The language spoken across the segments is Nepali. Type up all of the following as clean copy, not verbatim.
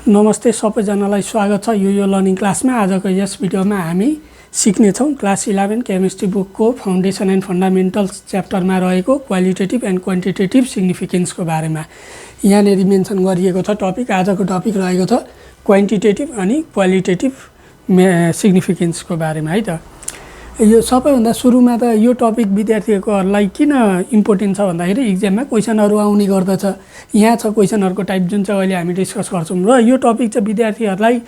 नमस्ते सबैजनालाई स्वागत छ यो लर्निङ क्लासमा। आजको यस भिडियोमा हामी सिक्नेछौँ क्लास 11 केमिस्ट्री बुकको फाउन्डेसन एन्ड फन्डामेन्टल्स च्याप्टरमा रहेको क्वालिटेटिभ एन्ड क्वान्टिटेटिभ सिग्निफिकेन्सको बारेमा। यहाँनेरि मेन्सन गरिएको छ टपिक। आजको टपिक रहेको छ क्वान्टिटेटिभ अनि क्वालिटेटिभ सिग्निफिकेन्सको बारेमा है त। यो सबैभन्दा सुरुमा त यो टपिक विद्यार्थीहरूलाई किन इम्पोर्टेन्ट छ भन्दाखेरि इक्जाममा क्वेसनहरू आउने गर्दछ। यहाँ छ क्वेसनहरूको टाइप जुन चाहिँ अहिले हामी डिस्कस गर्छौँ र यो टपिक चाहिँ विद्यार्थीहरूलाई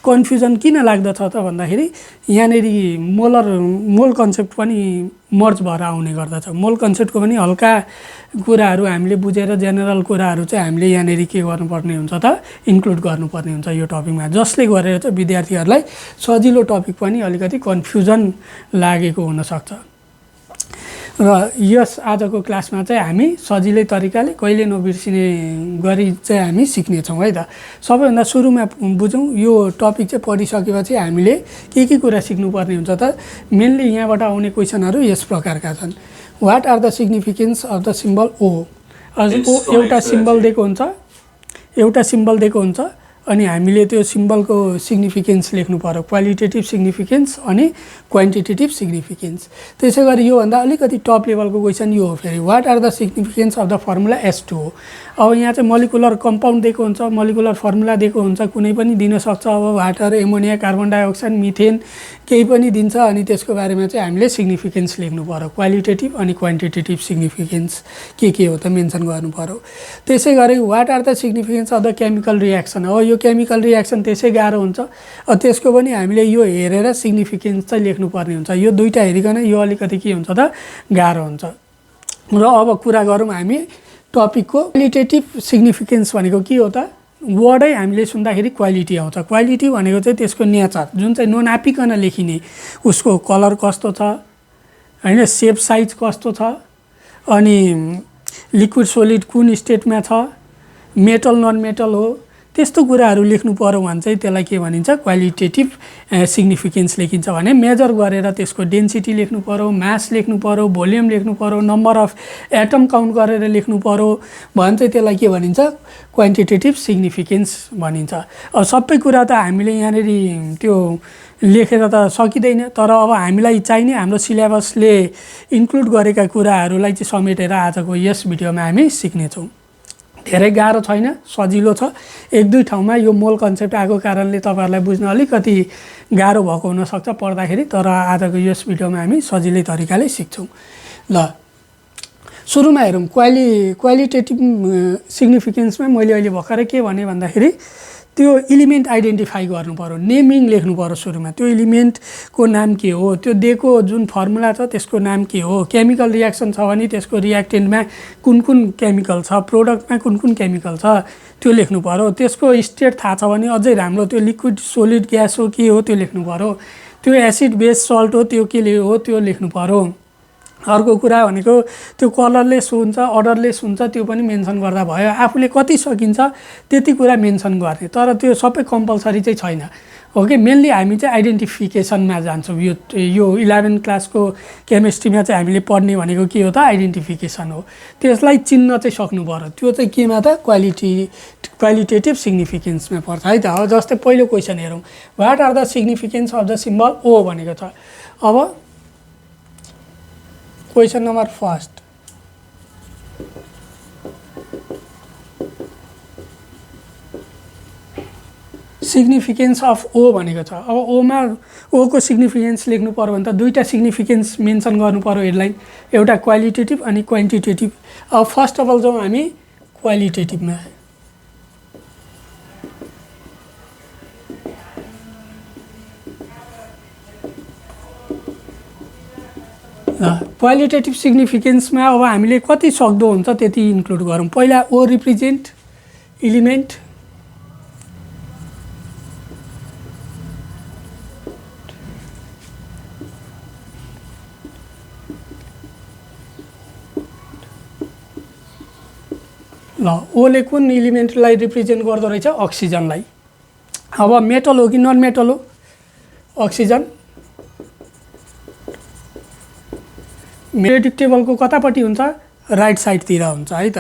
कन्फ्युजन किन लाग्दछ त भन्दाखेरि यहाँनेरि मोल कन्सेप्ट पनि मर्ज भएर आउने गर्दछ। मोल कन्सेप्टको पनि हल्का कुराहरू हामीले बुझेर जेनरल कुराहरू चाहिँ हामीले यहाँनेरि के गर्नुपर्ने हुन्छ त इन्क्लुड गर्नुपर्ने हुन्छ यो टपिकमा, जसले गरेर चाहिँ विद्यार्थीहरूलाई सजिलो टपिक पनि अलिकति कन्फ्युजन लागेको हुनसक्छ। र यस आजको क्लासमा चाहिँ हामी सजिलै तरिकाले कहिले नबिर्सिने गरी चाहिँ हामी सिक्नेछौँ है त। सबैभन्दा सुरुमा बुझौँ यो टपिक चाहिँ पढिसकेपछि हामीले के कुरा सिक्नुपर्ने हुन्छ त। मेनली यहाँबाट आउने क्वेसनहरू यस प्रकारका छन्। What are the significance of the symbol O. एउटा सिम्बल दिएको हुन्छ अनि हामीले त्यो सिम्बलको सिग्निफिकेन्स लेख्नु पर्यो, क्वालिटेटिभ सिग्निफिकेन्स अनि क्वान्टिटेटिभ सिग्निफिकेन्स। त्यसै गरी योभन्दा अलिकति टप लेभलको क्वेसन यो हो फेरि, what are the significance of the formula H2O। अब यहाँ चाहिँ मलिकुलर कम्पाउन्ड दिएको हुन्छ, मलिकुलर फर्मुला दिएको हुन्छ, कुनै पनि दिन सक्छ। अब water, ammonia, carbon dioxide, methane केही पनि दिन्छ अनि त्यसको बारेमा चाहिँ हामीले सिग्निफिकेन्स लेख्नु पर्यो। क्वालिटेटिभ अनि क्वान्टिटेटिभ सिग्निफिकेन्स के हो त मेन्सन गर्नु पर्यो। त्यसै गरी what are the significance of the chemical reaction. अब यो केमिकल रियाक्सन त्यसै गाह्रो हुन्छ, त्यसको पनि हामीले यो हेरेर सिग्निफिकेन्स चाहिँ लेख्नुपर्ने हुन्छ। यो दुईटा हेरिकन यो अलिकति के हुन्छ त गाह्रो हुन्छ। र अब कुरा गरौँ हामी टपिकको क्वालिटेटिभ सिग्निफिकेन्स भनेको के हो त। वर्डै हामीले सुन्दाखेरि क्वालिटी आउँछ। क्वालिटी भनेको चाहिँ त्यसको नेचर जुन चाहिँ ननापिकन लेखिने, उसको कलर कस्तो छ होइन, सेप साइज कस्तो छ, अनि लिक्विड सोलिड कुन स्टेटमा छ, मेटल नन मेटल हो, त्यस्तो कुराहरू लेख्नु पर्यो भने चाहिँ त्यसलाई के भनिन्छ क्वालिटेटिभ सिग्निफिकेन्स लेखिन्छ भने मेजर गरेर त्यसको डेन्सिटी लेख्नु पर्यो, मास लेख्नु पर्यो, भोल्युम लेख्नु पर्यो, नम्बर अफ एटम काउन्ट गरेर लेख्नु पर्यो भने चाहिँ त्यसलाई के भनिन्छ क्वान्टिटेटिभ सिग्निफिकेन्स भनिन्छ। अब सबै कुरा त हामीले यहाँनेरि त्यो लेखेर त सकिँदैन, तर अब हामीलाई चाहिने हाम्रो सिलेबसले इन्क्लुड गरेका कुराहरूलाई चाहिँ समेटेर आजको यस भिडियोमा हामी सिक्नेछौँ। धेरै गाह्रो छैन, सजिलो छ। एक दुई ठाउँमा यो मोल कन्सेप्ट आएको कारणले तपाईँहरूलाई बुझ्न अलिकति गाह्रो भएको हुनसक्छ पढ्दाखेरि, तर आजको यस भिडियोमा हामी सजिलै तरिकाले सिक्छौँ। ल सुरुमा हेरौँ क्वालिटेटिभ सिग्निफिकेन्समा मैले अहिले भर्खरै के भने भन्दाखेरि त्यो इलिमेन्ट आइडेन्टिफाई गर्नु पर्यो, नेमिङ लेख्नु पर्यो सुरुमा। त्यो इलिमेन्टको नाम के हो, त्यो दिएको जुन फर्मुला छ त्यसको नाम के हो, केमिकल रियाक्सन छ भने त्यसको रियाक्टेन्टमा कुन केमिकल छ, प्रोडक्टमा कुन केमिकल छ त्यो लेख्नु पर्यो। त्यसको स्टेट थाहा छ भने अझै राम्रो, त्यो लिक्विड सोलिड ग्यास हो के हो त्यो लेख्नु पर्यो, त्यो एसिड बेस सल्ट हो त्यो के हो त्यो लेख्नु पर्यो। अर्को कुरा भनेको त्यो कलरलेस हुन्छ, अर्डरलेस हुन्छ, त्यो पनि मेन्सन गर्दा भयो। आफूले कति सकिन्छ त्यति कुरा मेन्सन गर्ने, तर त्यो सबै कम्पलसरी चाहिँ छैन। ओके, मेनली हामी चाहिँ आइडेन्टिफिकेसनमा जान्छौँ। यो 11 क्लासको केमिस्ट्रीमा चाहिँ हामीले पढ्ने भनेको के हो त आइडेन्टिफिकेसन हो। त्यसलाई चिन्न चाहिँ सक्नु पर्यो। त्यो चाहिँ केमा त क्वालिटेटिभ सिग्निफिकेन्समा पर्छ है त। अब जस्तै पहिलो क्वेसन हेरौँ, what are the significance of the symbol O भनेको छ। अब question number first, significance of O भनेको छ। अब ओमा ओको सिग्निफिकेन्स लेख्नु पर्यो भने त दुईवटा सिग्निफिकेन्स मेन्सन गर्नु पर्यो हेडलाइन, एउटा क्वालिटेटिभ अनि क्वान्टिटेटिभ। अब फर्स्ट अफ अल जाउँ हामी क्वालिटेटिभमा। क्वालिटेटिभ सिग्निफिकेन्समा अब हामीले कति सक्दो हुन्छ त्यति इन्क्लुड गरौँ। पहिला ओ रिप्रेजेन्ट इलिमेन्ट, ल ओले कुन इलिमेन्टलाई रिप्रेजेन्ट गर्दो रहेछ अक्सिजनलाई। अब मेटल हो कि नन मेटल हो, अक्सिजन। पेरियोडिक टेबलको कतापट्टि हुन्छ राइट साइडतिर हुन्छ है त।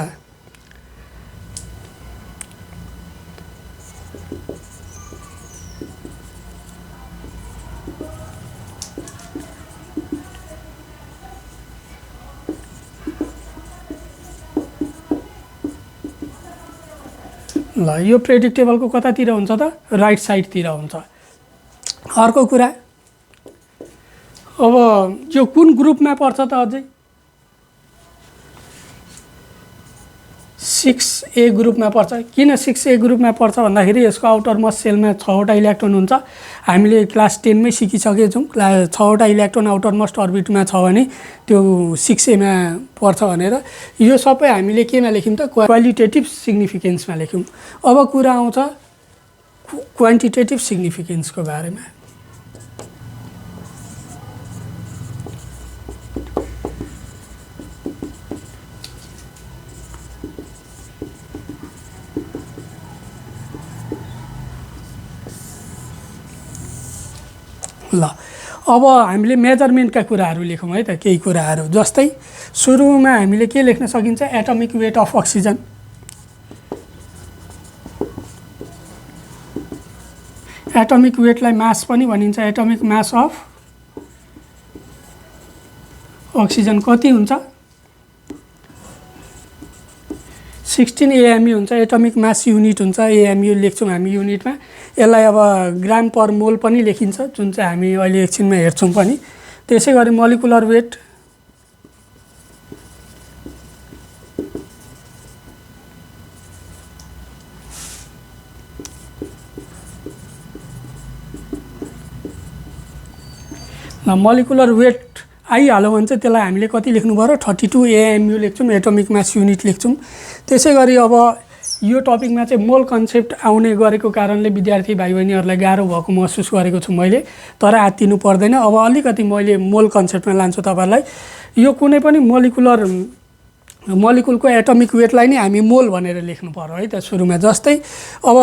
ल यो प्रेडिक्टेबलको कतातिर हुन्छ त राइट साइडतिर हुन्छ। अर्को कुरा अब यो कुन ग्रुपमा पर्छ त अझै 6A ग्रुपमा पर्छ। किन 6A ग्रुपमा पर्छ भन्दाखेरि यसको आउटर मोस्ट सेलमा 6वटा इलेक्ट्रोन हुन्छ। हामीले क्लास 10 मै सिकिसकेका छौँ 6वटा इलेक्ट्रोन आउटर मोस्ट अर्बिटमा छ भने त्यो 6A मा पर्छ भनेर। यो सबै हामीले केमा लेख्यौँ त क्वालिटेटिभ सिग्निफिकेन्समा लेख्यौँ। अब कुरा आउँछ क्वान्टिटेटिभ सिग्निफिकेन्सको बारेमा। ल अब हामीले मेजरमेन्टका कुराहरू लेखौँ है त। केही कुराहरू जस्तै सुरुमा हामीले के लेख्न सकिन्छ atomic weight of oxygen. Atomic वेटलाई मास पनि भनिन्छ। एटमिक मास अफ अक्सिजन कति हुन्छ 16 AMU हुन्छ। एटमिक मास युनिट हुन्छ AMU लेख्छौँ हामी युनिटमा। यसलाई अब ग्राम पर मोल पनि लेखिन्छ जुन चाहिँ हामी अहिले एकछिनमा हेर्छौँ पनि। त्यसै गरी मोलिकुलर वेट मोलिकुलर वेट आइहाल्यो भने चाहिँ त्यसलाई हामीले कति लेख्नु पर्यो 32 AMU लेख्छौँ एटमिक मास युनिट लेख्छौँ। त्यसै गरी अब यो टपिकमा चाहिँ मोल कन्सेप्ट आउने गरेको कारणले विद्यार्थी भाइ बहिनीहरूलाई गाह्रो भएको महसुस गरेको छु मैले, तर आत्तिनु पर्दैन। अब अलिकति मैले मोल कन्सेप्टमा लान्छु तपाईँहरूलाई। यो कुनै पनि मोलिकुलको एटमिक वेटलाई नै हामी मोल भनेर लेख्नु पर्यो है त सुरुमा। जस्तै अब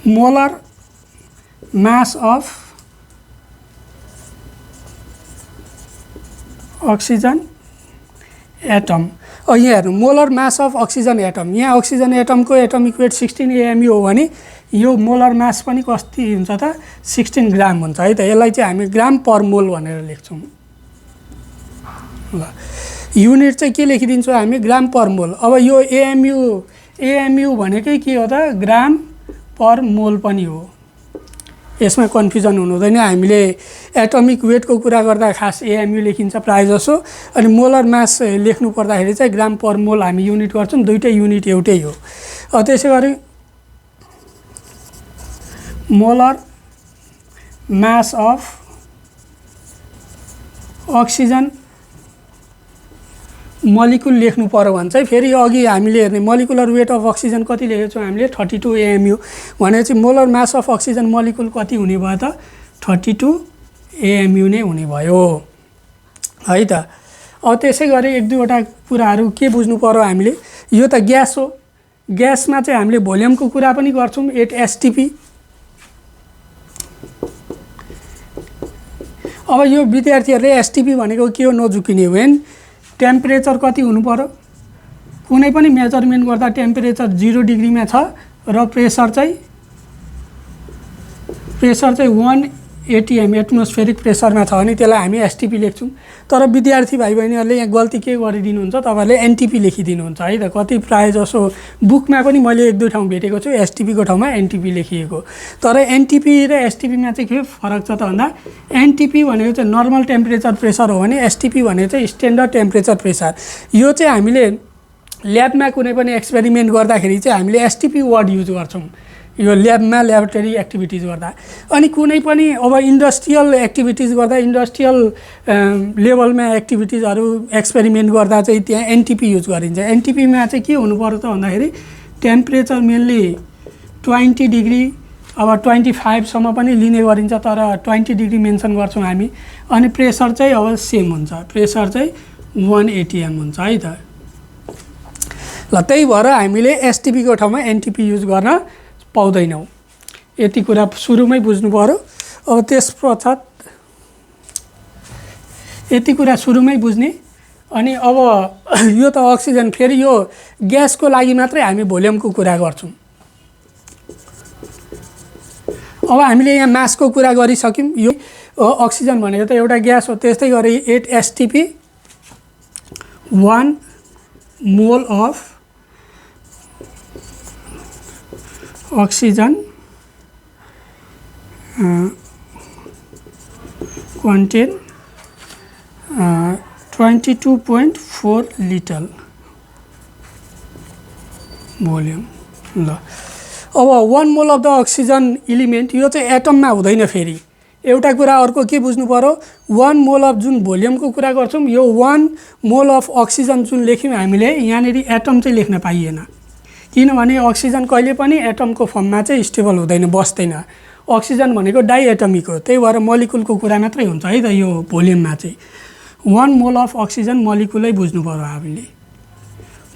molar mass of oxygen atom. यहाँ हेर्नु molar mass of oxygen atom. यहाँ अक्सिजन एटमको एटमिक वेट 16 AMU हो भने यो मोलर मास पनि कति हुन्छ त 16 ग्राम हुन्छ है त। यसलाई चाहिँ हामी ग्राम पर मोल भनेर लेख्छौँ। ल युनिट चाहिँ के लेखिदिन्छौँ हामी ग्राम पर मोल। अब यो AMU भनेकै के हो त ग्राम पर मोल पनि हो। यसमा कन्फ्युजन हुनु हुँदैन। हामीले एटमिक वेटको कुरा गर्दा खास AMU लेखिन्छ प्रायः जसो, अनि मोलर मास लेख्नु पर्दाखेरि चाहिँ ग्राम पर मोल हामी युनिट गर्छौँ। दुईटै युनिट एउटै हो। त्यसै गरी molar mass of oxygen molecule लेख्नु पर्यो भने चाहिँ फेरि अघि हामीले हेर्ने मोलिकुलर वेट अफ अक्सिजन कति लेखेको छौँ हामीले 32 AMU भनेपछि molar mass of oxygen molecule कति हुने भयो त 32 AMU नै हुने भयो है त। अब त्यसै गरी एक दुईवटा कुराहरू के बुझ्नु पर्यो हामीले। यो त ग्यास हो। ग्यासमा चाहिँ हामीले भोल्युमको कुरा पनि गर्छौँ 8 STP। अब यो विद्यार्थीहरूले STP भनेको के हो नझुकिने हो। टेम्परेचर कति हुनु पर्यो कुनै पनि मेजरमेन्ट गर्दा टेम्परेचर 0 डिग्रीमा छ र प्रेसर चाहिँ 1 ATM एटमोस्फेरिक प्रेसरमा छ भने त्यसलाई हामी STP लेख्छौँ। तर विद्यार्थी भाइ बहिनीहरूले यहाँ गल्ती के गरिदिनुहुन्छ तपाईँहरूले NTP लेखिदिनुहुन्छ है त। कति प्रायः जसो बुकमा पनि मैले एक दुई ठाउँ भेटेको छु STP को ठाउँमा NTP लेखिएको। तर NTP र STP मा चाहिँ के फरक छ त भन्दा NTP भनेको चाहिँ नर्मल टेम्परेचर प्रेसर हो भने STP भनेको चाहिँ स्ट्यान्डर्ड टेम्परेचर प्रेसर। यो चाहिँ हामीले ल्याबमा कुनै पनि एक्सपेरिमेन्ट गर्दाखेरि चाहिँ हामीले STP वर्ड युज गर्छौँ यो ल्याबमा ल्याबोरेटरी एक्टिभिटिज गर्दा। अनि कुनै पनि अब इन्डस्ट्रियल एक्टिभिटिज गर्दा इन्डस्ट्रियल लेभलमा एक्टिभिटिजहरू एक्सपेरिमेन्ट गर्दा चाहिँ त्यहाँ NTP युज गरिन्छ। NTP मा चाहिँ के हुनु पर्यो त भन्दाखेरि टेम्परेचर मेनली 20 डिग्री अब 25 सम्म पनि लिने गरिन्छ तर 20 डिग्री मेन्सन गर्छौँ हामी। अनि प्रेसर चाहिँ अब सेम हुन्छ। प्रेसर चाहिँ 1 ATM हुन्छ है त। ल त्यही भएर हामीले STP को ठाउँमा NTP युज गर्न पाउँदैनौँ। यति कुरा सुरुमै बुझ्नु पर्यो। अब त्यस पश्चात यति कुरा सुरुमै बुझ्ने। अनि अब यो त अक्सिजन, फेरि यो ग्यासको लागि मात्रै हामी भोल्युमको कुरा गर्छौँ। अब हामीले यहाँ मासको कुरा गरिसक्यौँ। यो अक्सिजन भनेको त एउटा ग्यास हो। त्यस्तै गरी 8 STP 1 mole of oxygen contain 22.4 litre volume. ल अब 1 mole of the oxygen element, यो चाहिँ एटममा हुँदैन। फेरि एउटा कुरा अर्को के बुझ्नु पर्यो, 1 मोल अफ जुन भोल्युमको कुरा गर्छौँ, यो 1 मोल अफ अक्सिजन जुन लेख्यौँ हामीले, यहाँनिर एटम चाहिँ लेख्न पाइएन। किनभने अक्सिजन कहिले पनि एटमको फर्ममा चाहिँ स्टेबल हुँदैन, बस्दैन। अक्सिजन भनेको डाइएटमिक हो, त्यही भएर मलिकुलको कुरा मात्रै हुन्छ है त यो भोल्युममा चाहिँ। 1 मोल अफ अक्सिजन मलिकुलै बुझ्नु पर्यो हामीले।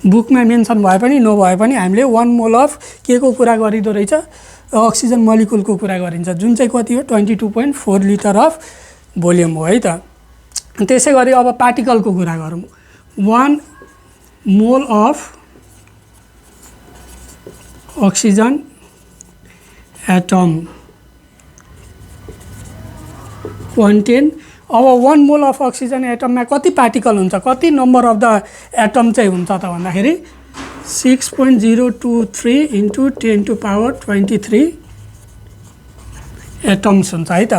बुकमा मेन्सन भए पनि नभए पनि हामीले 1 मोल अफ के को कुरा गरिँदो रहेछ, अक्सिजन मलिकुलको कुरा गरिन्छ, जुन चाहिँ कति हो 22.4 लिटर अफ भोल्युम हो है त। त्यसै गरी अब पार्टिकलको कुरा गरौँ। 1 mole of oxygen atom content, अब 1 मोल अफ अक्सिजन एटममा कति पार्टिकल हुन्छ, कति नम्बर अफ द एटम चाहिँ हुन्छ त भन्दाखेरि 6.023 × 10⁻23 एटम्स हुन्छ है त।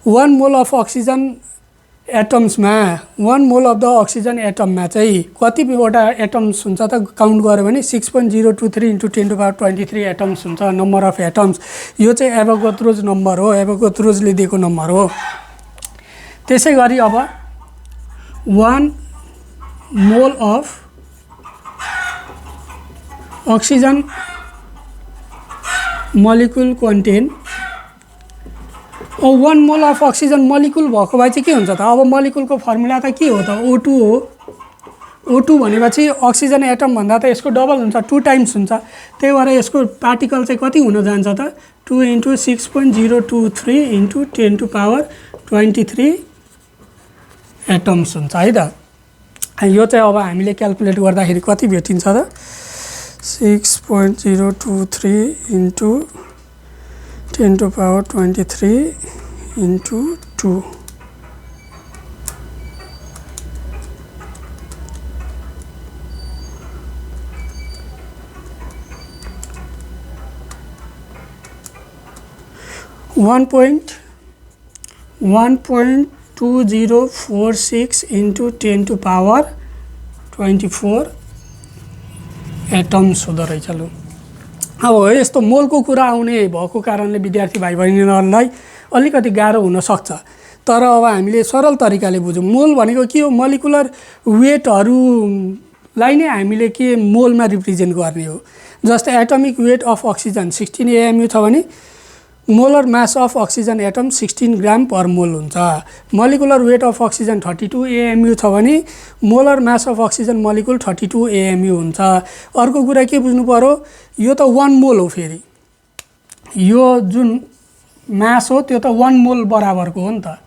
1 mole of oxygen एटम्समा 1 mole of the oxygen एटममा चाहिँ कतिवटा एटम्स हुन्छ त काउन्ट गऱ्यो भने 6.023 × 10⁻23 एटम्स हुन्छ, नम्बर अफ एटम्स। यो चाहिँ एभोगाद्रोज नम्बर हो, एभोगाद्रोजले दिएको नम्बर हो। त्यसै गरी अब 1 mole of oxygen molecule content, 1 mole of oxygen molecule भएको भए चाहिँ के हुन्छ त, अब मलिकुलको फर्मुला त के हो त, O2 हो। O2 भनेपछि अक्सिजन एटम भन्दा त यसको डबल हुन्छ, 2 टाइम्स हुन्छ। त्यही भएर यसको पार्टिकल चाहिँ कति हुन जान्छ त, 2 × 6.023 × 10⁻23 एटम्स हुन्छ है त। यो चाहिँ अब हामीले क्यालकुलेट गर्दाखेरि कति भेटिन्छ त, 6.023 × 10⁻23 × 2। One point 1.2046 × 10⁻24 एटम्स हुँदो रहेछ। लु अब यस्तो मोलको कुरा आउने भएको कारणले विद्यार्थी भाइ बहिनीहरूलाई अलिकति गाह्रो हुनसक्छ, तर अब हामीले सरल तरिकाले बुझौँ। मोल भनेको के हो, मलिकुलर वेटहरूलाई नै हामीले के मोलमा रिप्रेजेन्ट गर्ने हो। जस्तै atomic weight of oxygen 16 AMU छ भने molar mass of oxygen atom 16 gram per mole हुन्छ। Molecular weight of oxygen 32 AMU छ भने molar mass of oxygen molecule 32 AMU हुन्छ। अर्को कुरा के बुझ्नु पर्यो, यो त 1 मोल हो। फेरि यो जुन मास हो त्यो त 1 मोल बराबरको हो नि त,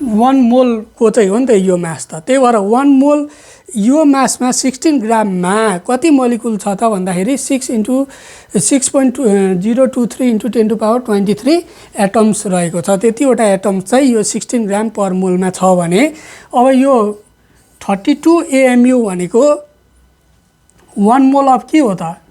1 मोलको चाहिँ हो नि त यो मास त। त्यही भएर 1 मोल यो मासमा 16 ग्राममा कति मलिकुल छ त भन्दाखेरि 6.023 × 10⁻23 एटम्स रहेको छ। त्यतिवटा एटम्स चाहिँ यो 16 ग्राम पर मोलमा छ भने अब यो 32 AMU भनेको 1 मोल अफ के हो त,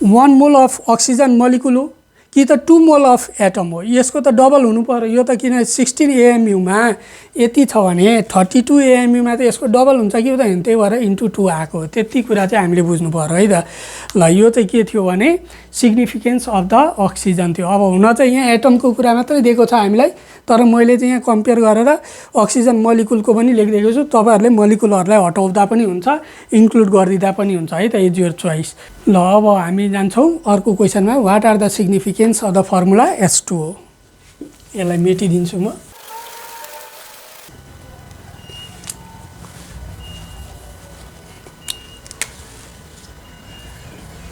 1 मोल अफ अक्सिजन मलिकुल हो कि त 2 मोल अफ एटम हो। यसको त डबल हुनु पर्यो। यो त किन 16 AMU मा यति छ भने 32 AMU मा त यसको डबल हुन्छ कि हुँदैन, त्यही भएर × 2 आएको। त्यति कुरा चाहिँ हामीले बुझ्नु पर्यो है त। ल यो चाहिँ के थियो भने सिग्निफिकेन्स अफ द अक्सिजन थियो। अब हुन चाहिँ यहाँ एटमको कुरा मात्रै दिएको छ हामीलाई, तर मैले चाहिँ यहाँ कम्पेयर गरेर अक्सिजन मलिकुलको पनि लेखिदिएको छु। तपाईँहरूले मलिकुलहरूलाई हटाउँदा पनि हुन्छ, इन्क्लुड गरिदिँदा पनि हुन्छ है त, इज योर चोइस। ल अब हामी जान्छौँ अर्को क्वेसनमा। What are the significance of the formula H2O। यसलाई मेटिदिन्छु म।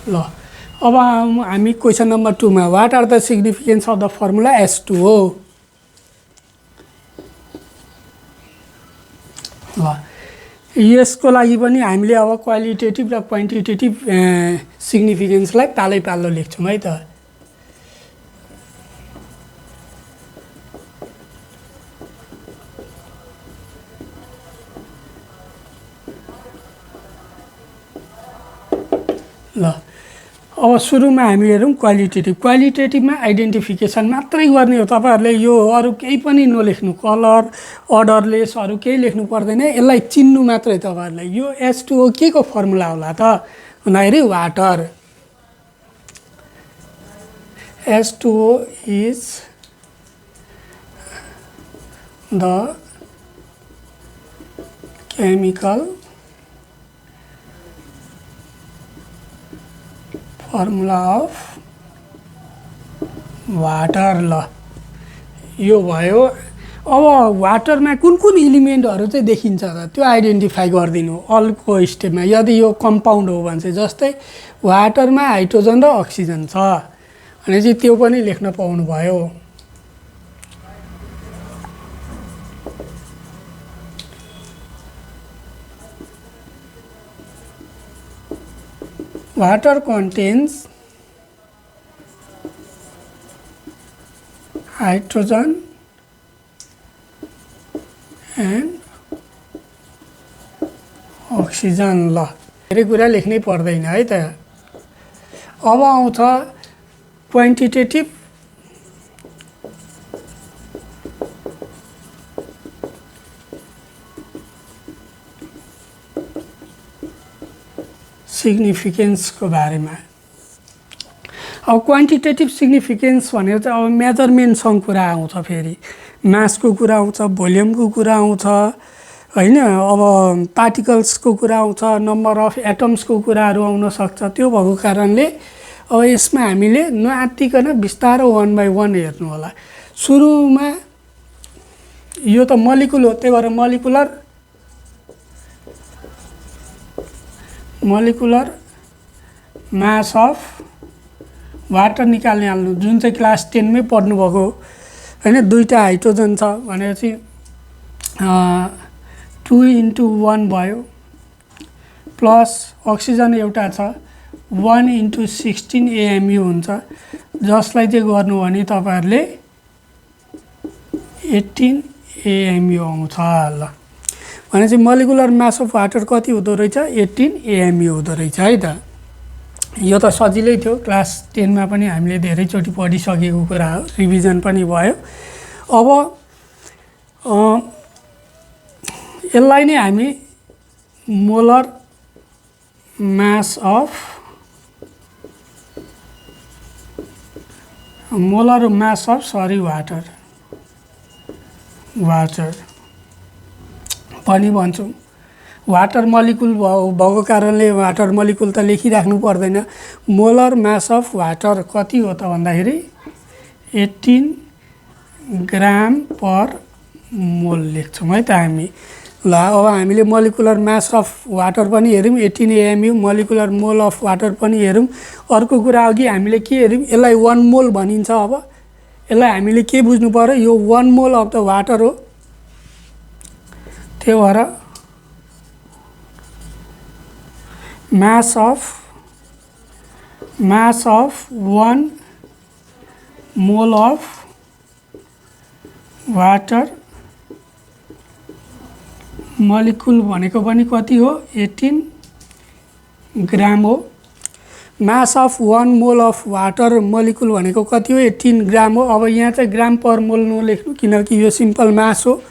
ल अब हामी क्वेसन नम्बर 2 मा what are the significance of the formula H2O। यसको लागि पनि हामीले अब क्वालिटेटिभ र क्वान्टिटेटिभ सिग्निफिकेन्सलाई पालै पालो लेख्छौँ है त। ल अब सुरुमा हामी हेरौँ क्वालिटेटिभमा आइडेन्टिफिकेसन मात्रै गर्ने हो। तपाईँहरूले यो अरू केही पनि नलेख्नु, कलर अर्डरलेस अरू केही लेख्नु पर्दैन, यसलाई चिन्नु मात्रै तपाईँहरूले। यो H2O के को फर्मुला होला त भन्दाखेरि water. H2O is the chemical formula of water. ल यो भयो। अब वाटरमा कुन कुन इलिमेन्टहरू चाहिँ देखिन्छ त त्यो आइडेन्टिफाई गरिदिनु अल्को स्टेपमा। यदि यो कम्पाउन्ड हो भने चाहिँ जस्तै वाटरमा हाइड्रोजन र अक्सिजन छ भने चाहिँ त्यो पनि लेख्न पाउनुभयो। Water contains hydrogen and oxygen। ल धेरै कुरा लेख्नै पर्दैन है त। अब आउँछ क्वान्टिटेटिभ सिग्निफिकेन्सको बारेमा। अब क्वान्टिटेटिभ सिग्निफिकेन्स भनेर चाहिँ अब मेजरमेन्टसँग कुरा आउँछ, फेरि मासको कुरा आउँछ, भोल्युमको कुरा आउँछ होइन। अब पार्टिकल्सको कुरा आउँछ, नम्बर अफ एटम्सको कुराहरू आउन सक्छ। त्यो भएको कारणले अब यसमा हामीले नआत्तिकन बिस्तारो 1 बाई 1 हेर्नु होला। सुरुमा यो त मलिकुल हो, त्यही भएर मोलिकुलर मास अफ वाटर निकाल्ने हाल्नु, जुन चाहिँ क्लास 10 मै पढ्नुभएको होइन। दुईवटा हाइड्रोजन छ भनेपछि 2 into 1 भयो, प्लस अक्सिजन एउटा छ 1 into 16 AMU हुन्छ, जसलाई चाहिँ गर्नु भने तपाईँहरूले 18 AMU आउँछ। ल भनेपछि मोलिकुलर मास अफ वाटर कति हुँदो रहेछ? 18 AMU हुँदो रहेछ है त। यो त सजिलै थियो, क्लास 10 मा पनि हामीले धेरैचोटि पढिसकेको कुरा हो, रिभिजन पनि भयो। अब यसलाई नै हामी मोलर मास अफ वाटर पनि भन्छौँ। वाटर मलिकुल भएको कारणले वाटर मलिकुल त लेखिराख्नु पर्दैन। मोलर मास अफ वाटर कति हो त भन्दाखेरि 18 ग्राम पर मोल लेख्छौँ है त हामी। ल अब हामीले मोलिकुलर मास अफ वाटर पनि हेऱ्यौँ, 18 AMU, मोलिकुलर मोल अफ वाटर पनि हेऱ्यौँ। अर्को कुरा अघि हामीले के हेऱ्यौँ? यसलाई 1 मोल भनिन्छ। अब यसलाई हामीले के बुझ्नु पर्यो? यो 1 मोल अफ द वाटर हो, त्यो भएर mass of 1 mole of water molecule भनेको पनि कति हो? 18 ग्राम हो। Mass of 1 mole of water molecule भनेको कति हो? 18 ग्राम हो। अब यहाँ चाहिँ ग्राम पर मोल नलेख्नु, किनकि यो सिम्पल मास हो।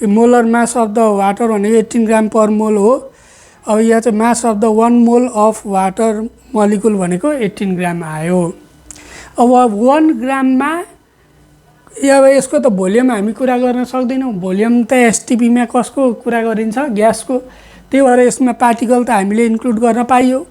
Molar mass of the water भनेको 18 ग्राम पर मोल हो। अब यहाँ चाहिँ mass of the 1 mole of water molecule भनेको 18 ग्राम आयो। अब 1 ग्राममा अब यसको त भोल्युम हामी कुरा गर्न सक्दैनौँ। भोल्युम त एसटिपीमा कसको कुरा गरिन्छ? ग्यासको। त्यही भएर यसमा पार्टिकल त हामीले इन्क्लुड गर्न पाइयो।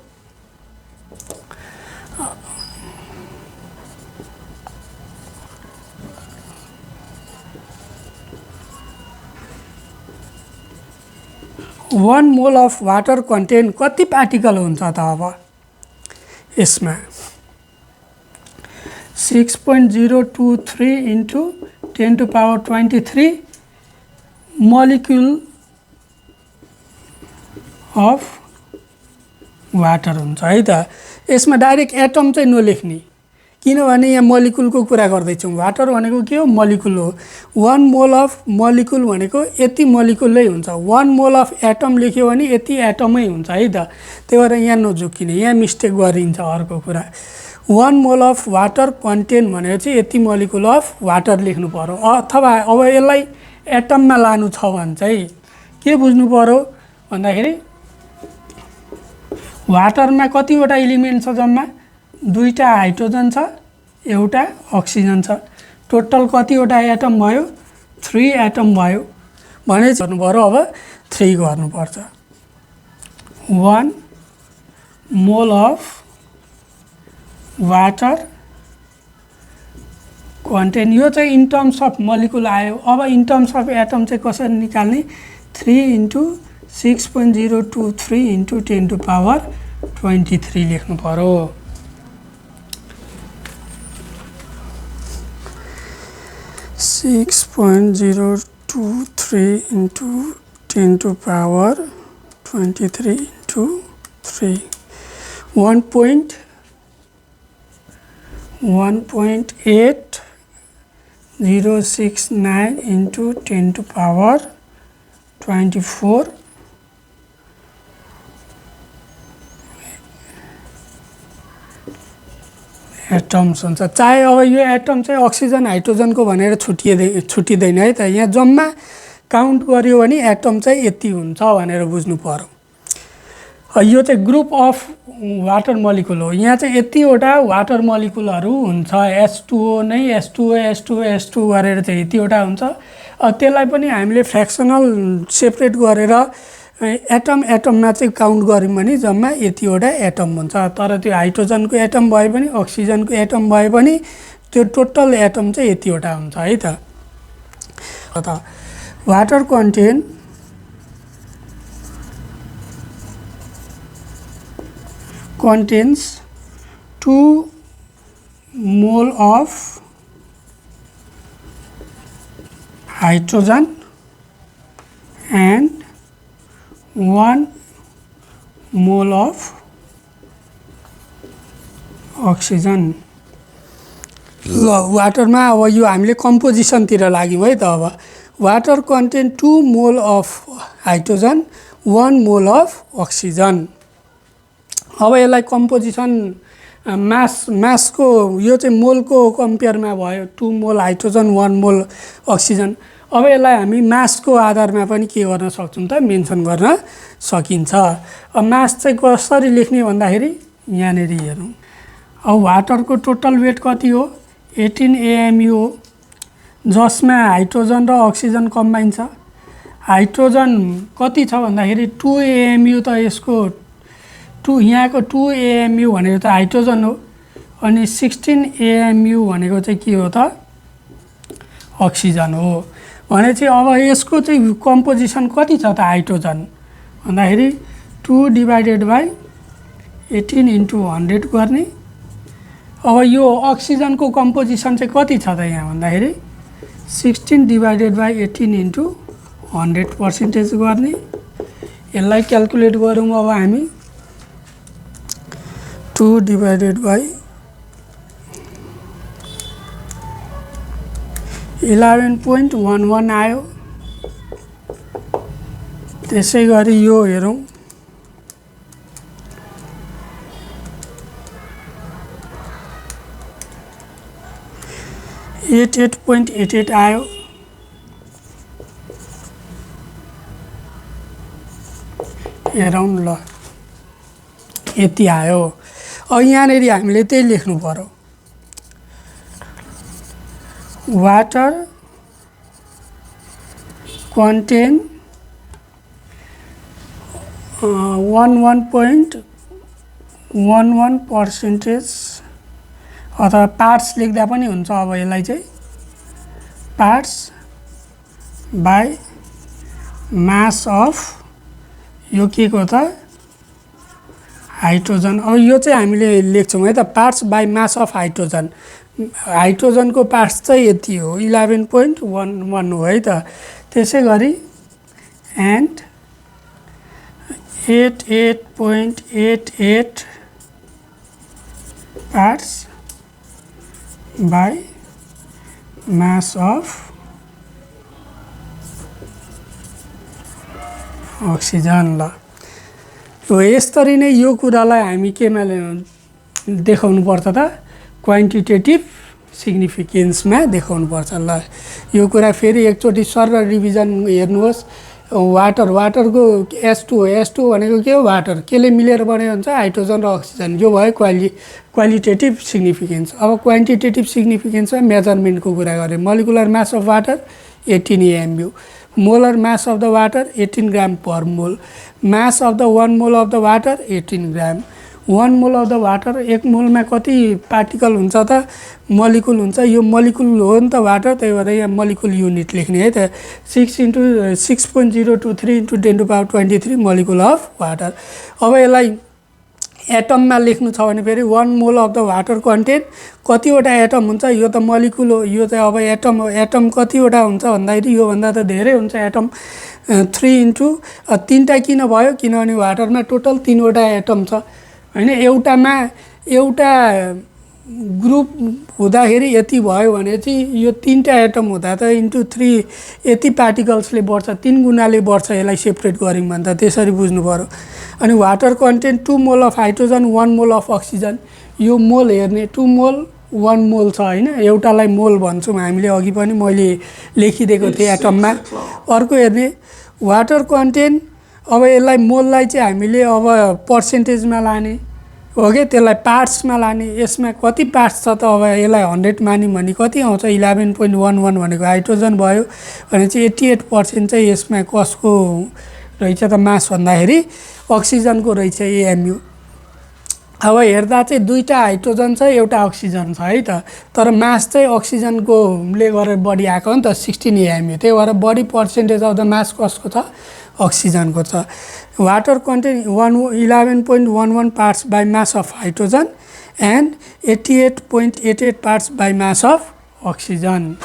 One mole of water contain कति पार्टिकल हुन्छ त? अब यसमा 6.023 into 10 to power 23 molecule of water हुन्छ है त। यसमा डाइरेक्ट एटम चाहिँ नलेख्ने, किनभने यहाँ मलिकुलको कुरा गर्दैछौँ। वाटर भनेको के हो? मलिकुल हो। 1 मोल अफ मलिकुल भनेको यति मलिकुलै हुन्छ। 1 मोल अफ एटम लेख्यो भने यति एटमै हुन्छ है त। त्यही भएर यहाँ नझुक्किने, यहाँ मिस्टेक गरिन्छ अर्को कुरा। 1 मोल अफ वाटर कन्टेन भनेको चाहिँ यति मलिकुल अफ वाटर लेख्नु पर्यो। अथवा अब यसलाई एटममा लानु छ भने चाहिँ के बुझ्नु पर्यो भन्दाखेरि वाटरमा कतिवटा एलिमेन्ट छ? जम्मा 2टा हाइड्रोजन छ, 1टा अक्सिजन छ। टोटल कतिवटा एटम भयो? 3 एटम भयो भने गर्नु पर्यो। अब 3 गर्नुपर्छ। 1 मोल अफ वाटर कन्टेन, यो चाहिँ इन टर्म्स अफ मलिकुल आयो। अब इन टर्म्स अफ एटम चाहिँ कसरी निकाल्ने? 3 × 6.023 × 10⁻23 लेख्नु पर्यो। 6.023 × 10⁻23 × 3 1.8069 × 10⁻24 एटम्स हुन्छ। चाहे अब यो एटम चाहिँ अक्सिजन हाइड्रोजनको भनेर छुटिँदैन है त। यहाँ जम्मा काउन्ट गर्यो भने एटम चाहिँ यति हुन्छ भनेर बुझ्नु पर्यो। यो चाहिँ ग्रुप अफ वाटर मलिकुल हो। यहाँ चाहिँ यतिवटा वाटर मलिकुलहरू हुन्छ। H2O नै H2O गरेर चाहिँ यतिवटा हुन्छ। त्यसलाई पनि हामीले फ्र्याक्सनल सेपरेट गरेर एटममा चाहिँ काउन्ट गऱ्यौँ भने जम्मा यतिवटा एटम हुन्छ। तर त्यो हाइड्रोजनको एटम भए पनि अक्सिजनको एटम भए पनि त्यो टोटल एटम चाहिँ यतिवटा हुन्छ है त। Water contains 2 mole of hydrogen and 1 mole of oxygen। ल वाटरमा अब यो हामीले कम्पोजिसनतिर लाग्यौँ है त। अब water content 2 mole of hydrogen 1 mole of oxygen. अब यसलाई कम्पोजिसन मासको यो चाहिँ मोलको कम्पेयरमा भयो। 2 मोल हाइड्रोजन 1 मोल अक्सिजन। अब यसलाई हामी मासको आधारमा पनि के गर्न सक्छौँ त? मेन्सन गर्न सकिन्छ। अब मास चाहिँ कसरी लेख्ने भन्दाखेरि यहाँनिर हेरौँ। अब वाटरको टोटल वेट कति हो? 18 AMU हो, जसमा हाइड्रोजन र अक्सिजन कम्बाइन छ। हाइड्रोजन कति छ भन्दाखेरि 2 AMU त यसको यहाँको 2 AMU भनेको त हाइड्रोजन हो। अनि 16 AMU भनेको चाहिँ के हो त? अक्सिजन हो। भने चाहिँ अब यसको चाहिँ कम्पोजिसन कति छ त हाइड्रोजन भन्दाखेरि 2/18 × 100 गर्ने। अब यो अक्सिजनको कम्पोजिसन चाहिँ कति छ त यहाँ भन्दाखेरि 16/18 × 100% गर्ने। यसलाई क्याल्कुलेट गरौँ अब हामी। 2/11.11 आयो। त्यसै गरी यो हेरौँ। 88.88 आयो। हेरौँ ल यति आयो। अब यहाँनिर हामीले त्यही लेख्नु पर्यो। वाटर कन्टेन 11.11% अथवा पार्ट्स लेख्दा पनि हुन्छ। अब यसलाई चाहिँ पार्ट्स बाई मास अफ यो के को त हाइड्रोजन। अब यो चाहिँ हामीले लेख्छौँ है त parts by mass of hydrogen. हाइड्रोजनको पार्ट्स चाहिँ यति हो 11.11 हो है त। त्यसै गरी and 88.88 parts by mass of oxygen। ल यसरी नै यो कुरालाई हामी केमा देखाउनु पर्छ त क्वान्टिटेटिभ सिग्निफिकेन्समा देखाउनु पर्छ। ल यो कुरा फेरि एकचोटि सर्वर रिभिजन हेर्नुहोस्। वाटरको H2O भनेको के हो? वाटर। केले मिलेर बनेको हुन्छ? हाइड्रोजन र अक्सिजन। यो भयो क्वालिटेटिभ सिग्निफिकेन्स। अब क्वान्टिटेटिभ सिग्निफिकेन्समा मेजरमेन्टको कुरा गरे। Molecular mass of water 18 AMU, molar mass of the water 18 gram per मोल, mass of the 1 mole of the water 18 gram. 1 mole of the water, 1 मोलमा कति पार्टिकल हुन्छ त? मलिकुल हुन्छ। यो मलिकुल हो नि त वाटर, त्यही भएर यहाँ मलिकुल युनिट लेख्ने है त। 6 × 6.023 × 10⁻23 मलिकुल अफ वाटर। अब यसलाई एटममा लेख्नु छ भने फेरि 1 mole of the water contain कतिवटा एटम हुन्छ? यो त मलिकुल हो, यो चाहिँ अब एटम हो। एटम कतिवटा हुन्छ भन्दाखेरि योभन्दा त धेरै हुन्छ एटम। 3 × 3टा किन भयो? किनभने वाटरमा टोटल 3वटा एटम छ हैन। एउटामा एउटा ग्रुप हुँदाखेरि यति भयो भने चाहिँ यो 3टा एटम हुँदा त इन्टु 3 यति पार्टिकल्सले बढ्छ, 3 गुणाले बढ्छ। यसलाई सेपरेट गऱ्यौँ भने त त्यसरी बुझ्नु पर्यो। अनि water content 2 mole of hydrogen 1 mole of oxygen. यो मोल हेर्ने 2 मोल 1 मोल छ हैन। एउटालाई मोल भन्छौँ हामीले, अघि पनि मैले लेखिदिएको थिएँ एटममा। अर्को हेर्ने वाटर कन्टेन्ट। अब यसलाई मोललाई चाहिँ हामीले अब पर्सेन्टेजमा लाने हो कि त्यसलाई पार्ट्समा लाने। यसमा कति पार्ट्स छ त? अब यसलाई 100 मान्यौँ भने कति आउँछ? 11.11 भनेको हाइड्रोजन भयो भने चाहिँ 88% चाहिँ यसमा कसको रहेछ त मास भन्दाखेरि अक्सिजनको रहेछ AMU। अब हेर्दा चाहिँ 2टा हाइड्रोजन छ, एउटा अक्सिजन छ है त। तर मास चाहिँ अक्सिजनकोले गरेर बढी आएको हो नि त, 16 AMU। त्यही भएर बढी पर्सेन्टेज अफ द मास कसको छ? अक्सिजनको छ। Water contain 11.11 parts by mass of hydrogen and 88.88 parts by mass of oxygen.